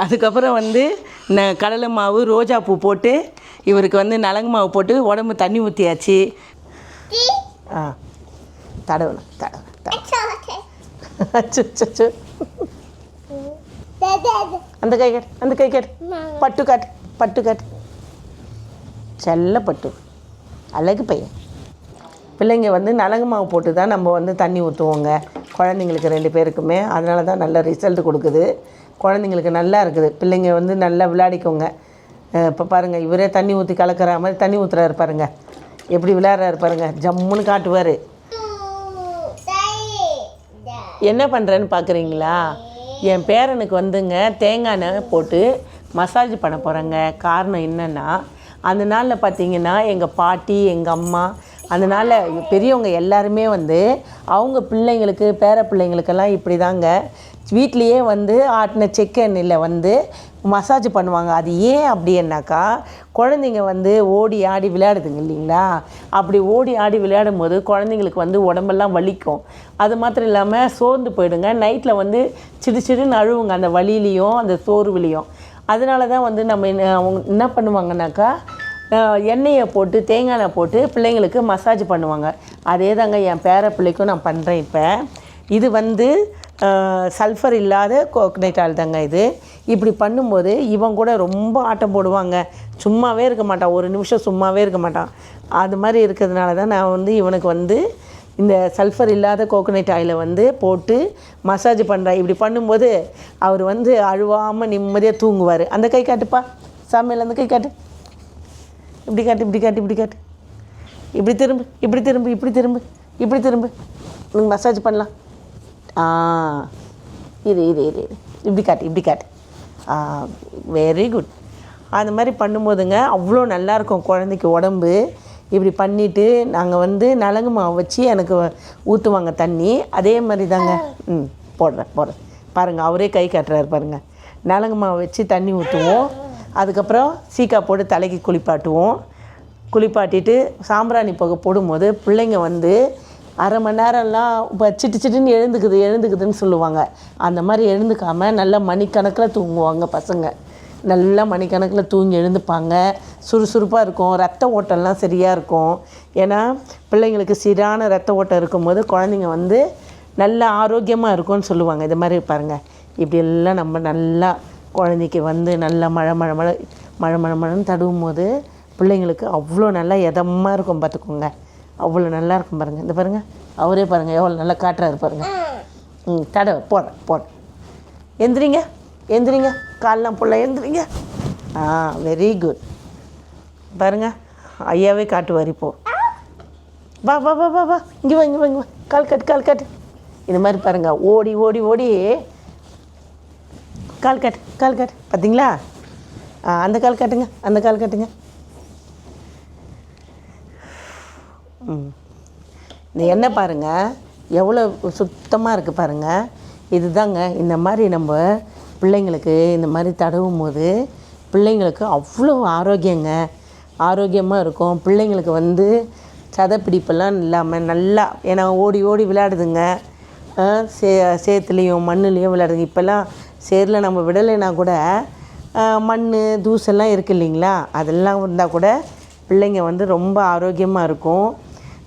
அதுக்கப்புறம் வந்து கடலை மாவு ரோஜா பூ போட்டு இவருக்கு வந்து நலங்கு மாவு போட்டு உடம்பு தண்ணி ஊற்றியாச்சு. தடவணும் அச்சோ அந்த கை காட்டு, அந்த கை காட்டு, பட்டு காட்டு, பட்டு காட்டு, செல்ல பட்டு, அழகு பையன். பிள்ளைங்க வந்து நலங்கு மாவு போட்டு தான் நம்ம வந்து தண்ணி ஊற்றுவோங்க குழந்தைங்களுக்கு 2 பேருக்குமே. அதனால தான் நல்ல ரிசல்ட் கொடுக்குது, குழந்தைங்களுக்கு நல்லா இருக்குது. பிள்ளைங்க வந்து நல்லா விளையாடிக்கோங்க. இப்போ பாருங்கள், இவரே தண்ணி ஊற்றி கலக்கிற மாதிரி தண்ணி ஊற்றுறாரு பாருங்க, எப்படி விளையாடுறாரு பாருங்க, ஜம்முன்னு காட்டுவார். என்ன பண்ணுறேன்னு பார்க்குறீங்களா? என் பேரனுக்கு வந்துங்க தேங்காய் எண்ணெய் போட்டு மசாஜ் பண்ண போகிறேங்க. காரணம் என்னென்னா, அந்த நாளில் பார்த்திங்கன்னா எங்கள் பாட்டி, எங்கள் அம்மா, அந்த நாளில் பெரியவங்க எல்லாருமே வந்து அவங்க பிள்ளைங்களுக்கு, பேர பிள்ளைங்களுக்கெல்லாம் இப்படி தாங்க வீட்லேயே வந்து ஆட்டின செக்கு எண்ணெயில் வந்து மசாஜ் பண்ணுவாங்க. அது ஏன் அப்படின்னாக்கா, குழந்தைங்க வந்து ஓடி ஆடி விளையாடுதுங்க இல்லைங்களா? அப்படி ஓடி ஆடி விளையாடும் போது குழந்தைங்களுக்கு வந்து உடம்பெல்லாம் வலிக்கும். அது மாத்திரம் இல்லாமல் சோர்ந்து போயிடுங்க. நைட்டில் வந்து சிறு சிறுன்னு அழுவுங்க அந்த வலியிலையும் அந்த சோர்வுலேயும். அதனால தான் வந்து நம்ம அவங்க என்ன பண்ணுவாங்கனாக்கா, எண்ணெயை போட்டு தேங்காய் எண்ணெய் போட்டு பிள்ளைங்களுக்கு மசாஜ் பண்ணுவாங்க. அதே தாங்க என் பேர பிள்ளைக்கும் நான் பண்ணுறேன். இப்போ இது வந்து சல்ஃபர் இல்லாத கோகனட் ஆயில் தாங்க இது. இப்படி பண்ணும்போது இவன் கூட ரொம்ப ஆட்டம் போடுவாங்க, சும்மாவே இருக்க மாட்டான், ஒரு நிமிஷம் சும்மாவே இருக்க மாட்டான். அது மாதிரி இருக்கிறதுனால தான் நான் வந்து இவனுக்கு வந்து இந்த சல்ஃபர் இல்லாத கோகனட் ஆயிலை வந்து போட்டு மசாஜ் பண்ணுறேன். இப்படி பண்ணும்போது அவர் வந்து அழுவாமல் நிம்மதியாக தூங்குவார். அந்த கை காட்டுப்பா சாமியில், அந்த கை காட்டு, இப்படி காட்டு, இப்படி காட்டு, இப்படி காட்டு, இப்படி திரும்பு, இப்படி திரும்பு, இப்படி திரும்பு, இப்படி திரும்பு, நீங்கள் மசாஜ் பண்ணலாம். இது இப்படி காட்டு, இப்படி காட்டு. Very good. அந்த மாதிரி பண்ணும்போதுங்க அவ்வளோ நல்லாயிருக்கும் குழந்தைக்கு உடம்பு. இப்படி பண்ணிவிட்டு நாங்கள் வந்து நலங்கு மாவு வச்சு எனக்கு ஊற்றுவாங்க தண்ணி. அதே மாதிரி தாங்க போடுறேன் பாருங்கள், அவரே கை காட்டுறாரு பாருங்கள். நலங்கு மாவு வச்சு தண்ணி ஊற்றுவோம். அதுக்கப்புறம் சீக்கா போட்டு தலைக்கு குளிப்பாட்டிட்டு சாம்பிராணி புகை போடும்போது பிள்ளைங்க வந்து அரை மணி நேரம்லாம் இப்போ சிட்டுன்னு எழுந்துக்குதுன்னு சொல்லுவாங்க. அந்த மாதிரி எழுந்துக்காமல் நல்லா மணிக்கணக்கில் தூங்குவாங்க பசங்க. நல்லா மணிக்கணக்கில் தூங்கி எழுந்துப்பாங்க. சுறுசுறுப்பாக இருக்கும், ரத்த ஓட்டம்லாம் சரியாக இருக்கும். ஏன்னா பிள்ளைங்களுக்கு சீரான ரத்த ஓட்டம் இருக்கும்போது குழந்தைங்க வந்து நல்லா ஆரோக்கியமாக இருக்கும்னு சொல்லுவாங்க. இது மாதிரி பாருங்கள், இப்படியெல்லாம் நம்ம நல்லா குழந்தைக்கு வந்து நல்லா மழைன்னு தடுவும் போது பிள்ளைங்களுக்கு அவ்வளோ நல்லா இதமாக இருக்கும். பார்த்துக்கோங்க, அவ்வளோ நல்லா இருக்கும் பாருங்கள். இந்த பாருங்கள், அவரே பாருங்கள் எவ்வளோ நல்லா காட்டுறாரு பாருங்கள். தடவை போடுறேன். எந்திரிங்க காலெலாம் புள்ள எந்திரிங்க. Very good. பாருங்கள், ஐயாவே காட்டுவார். இப்போது வா வா வா வா வா இங்கே வா கால் காட்டு. இது மாதிரி பாருங்கள், ஓடி கால் காட்டு. பார்த்தீங்களா? அந்த கால் காட்டுங்க. இந்த எண்ணெய் பாருங்கள் எவ்வளோ சுத்தமாக இருக்குது பாருங்கள். இதுதாங்க இந்த மாதிரி நம்ம பிள்ளைங்களுக்கு இந்த மாதிரி தடவும் போது பிள்ளைங்களுக்கு அவ்வளோ ஆரோக்கியமாக இருக்கும். பிள்ளைங்களுக்கு வந்து சதைப்பிடிப்பெல்லாம் இல்லாமல் நல்லா, ஏன்னா ஓடி விளையாடுதுங்க. சேத்துலேயும் மண்ணுலேயும் விளையாடுதுங்க. இப்போல்லாம் சேரில் நம்ம விடலைன்னா கூட மண் தூசெல்லாம் இருக்குது இல்லைங்களா? அதெல்லாம் இருந்தால் கூட பிள்ளைங்க வந்து ரொம்ப ஆரோக்கியமாக இருக்கும்.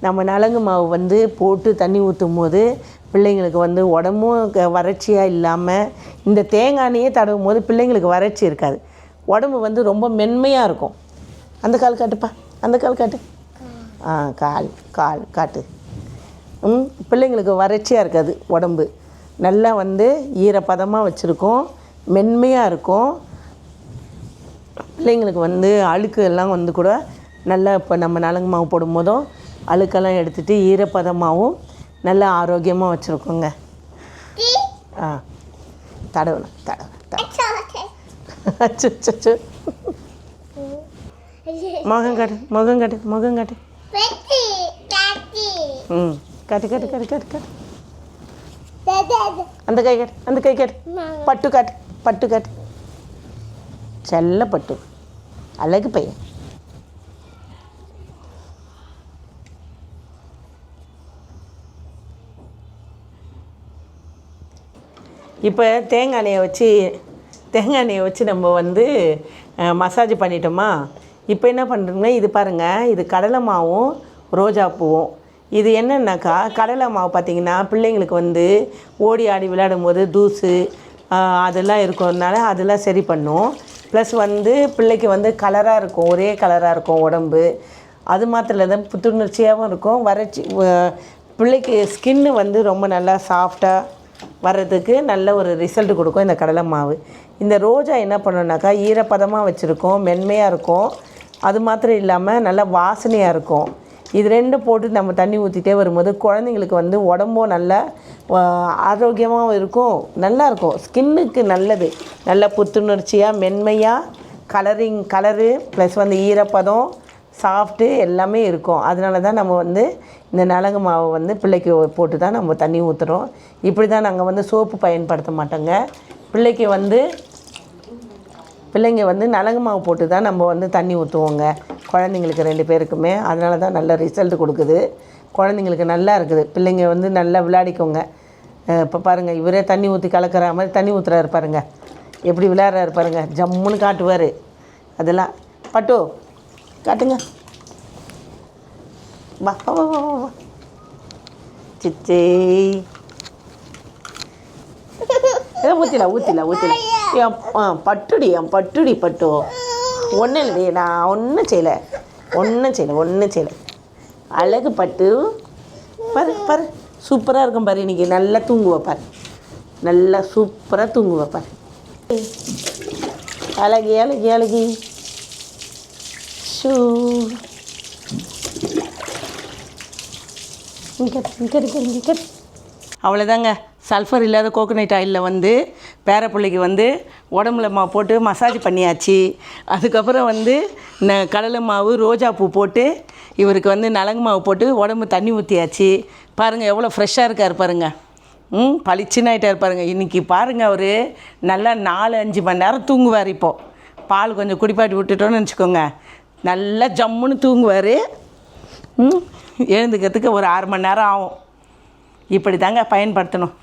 நம்ம நலங்கு மாவு வந்து போட்டு தண்ணி ஊற்றும் போது பிள்ளைங்களுக்கு வந்து உடம்பும் வறட்சியாக இல்லாமல், இந்த தேங்காய் எண்ணெயே தடவும் போது பிள்ளைங்களுக்கு வறட்சி இருக்காது, உடம்பு வந்து ரொம்ப மென்மையாக இருக்கும். அந்த கால் காட்டுப்பா, அந்த கால் காட்டு. கால் காட்டு. பிள்ளைங்களுக்கு வறட்சியாக இருக்காது, உடம்பு நல்லா வந்து ஈரப்பதமாக வச்சுருக்கோம், மென்மையாக இருக்கும். பிள்ளைங்களுக்கு வந்து அழுக்கு எல்லாம் வந்து கூட நல்லா இப்போ நம்ம நலங்கு மாவு போடும்போதும் அழுக்கெல்லாம் எடுத்துகிட்டு ஈரப்பதமாகவும் நல்லா ஆரோக்கியமாக வச்சுருக்கோங்க. தடவணும். அச்சோ முகம் காட்டு. காட்டு. அந்த கை காட்டு. பட்டு காட்டு. செல்ல பட்டு, அழகு பையன். இப்போ தேங்காய் எண்ணெயை வச்சு தேங்காய் எண்ணெயை வச்சு நம்ம வந்து மசாஜ் பண்ணிட்டோமா. இப்போ என்ன பண்ணுறோங்கன்னா, இது பாருங்கள், இது கடலை மாவும் ரோஜா பூவும். இது என்னென்னாக்கா, கடலை மாவு பார்த்திங்கன்னா பிள்ளைங்களுக்கு வந்து ஓடி ஆடி விளையாடும் போது தூசு அதெல்லாம் இருக்கிறதுனால அதெல்லாம் சரி பண்ணும். ப்ளஸ் வந்து பிள்ளைக்கு வந்து கலராக இருக்கும், ஒரே கலராக இருக்கும் உடம்பு. அது மாத்திரம் இல்லை, புத்துணர்ச்சியாகவும் இருக்கும். வறட்சி பிள்ளைக்கு ஸ்கின்னு வந்து ரொம்ப நல்லா சாஃப்டாக வர்றதுக்கு நல்ல ஒரு ரிசல்ட் கொடுக்கும் இந்த கடலை மாவு. இந்த ரோஜா என்ன பண்ணோன்னாக்கா, ஈரப்பதமாக வச்சுருக்கோம், மென்மையாக இருக்கும். அது மாத்திரம் இல்லாமல் நல்லா வாசனையாக இருக்கும். இது ரெண்டும் போட்டு நம்ம தண்ணி ஊற்றிட்டே வரும்போது குழந்தைங்களுக்கு வந்து உடம்பும் நல்லா ஆரோக்கியமாகவும் இருக்கும், நல்லாயிருக்கும், ஸ்கின்னுக்கு நல்லது. நல்ல புத்துணர்ச்சியாக மென்மையாக கலரு ப்ளஸ் வந்து ஈரப்பதம் சாஃப்ட்டு எல்லாமே இருக்கும். அதனால தான் நம்ம வந்து இந்த நலங்கு மாவை வந்து பிள்ளைக்கு போட்டு தான் நம்ம தண்ணி ஊற்றுறோம். இப்படி தான் நாங்கள் வந்து சோப்பு பயன்படுத்த மாட்டோங்க. பிள்ளைங்க வந்து நலங்கு மாவு போட்டு தான் நம்ம வந்து தண்ணி ஊற்றுவோங்க குழந்தைங்களுக்கு 2 பேருக்குமே. அதனால தான் நல்ல ரிசல்ட் கொடுக்குது, குழந்தைங்களுக்கு நல்லா இருக்குது. பிள்ளைங்க வந்து நல்லா விளையாடிக்கோங்க. இப்போ பாருங்கள், இவரே தண்ணி ஊற்றி கலக்கிற மாதிரி தண்ணி ஊற்றுறாரு பாருங்கள், எப்படி விளையாடுறாரு பாருங்கள், ஜம்முன்னு காட்டுவார். அதெல்லாம் பட்டு காட்டுங்க, வா வா வா வா சிச்சே. ஊற்றில என் பட்டுடி பட்டு. ஒன்றும் இல்லைடி, நான் ஒன்றும் செய்யலை. அழகு பட்டு. பாரு சூப்பராக இருக்கும் பாரு. இன்றைக்கி நல்லா தூங்குவ பாரு, நல்லா சூப்பராக தூங்குவ பாரு. அழகி ஷூ. இங்கே அவ்வளோதாங்க. சல்ஃபர் இல்லாத கோகோனட் ஆயிலில் வந்து பேரப்பிள்ளைக்கு வந்து உடம்புல போட்டு மசாஜ் பண்ணியாச்சு. அதுக்கப்புறம் வந்து கடலை மாவு ரோஜா பூ போட்டு இவருக்கு வந்து நலங்கு மாவு போட்டு உடம்பு தண்ணி ஊற்றியாச்சு. பாருங்கள் எவ்வளோ ஃப்ரெஷ்ஷாக இருக்கார் பாருங்கள், பளிச்சுன்னு ஆகிட்டார் பாருங்கள். இன்றைக்கி பாருங்கள், அவர் நல்லா 4-5 மணி நேரம் தூங்குவார். இப்போது பால் கொஞ்சம் குடிப்பாட்டி விட்டுட்டோன்னு வச்சுக்கோங்க, நல்லா ஜம்முன்னு தூங்குவார். எழுந்துக்கிறதுக்கு ஒரு 6 மணி நேரம் ஆகும். இப்படி தாங்க பயன்படுத்தணும்.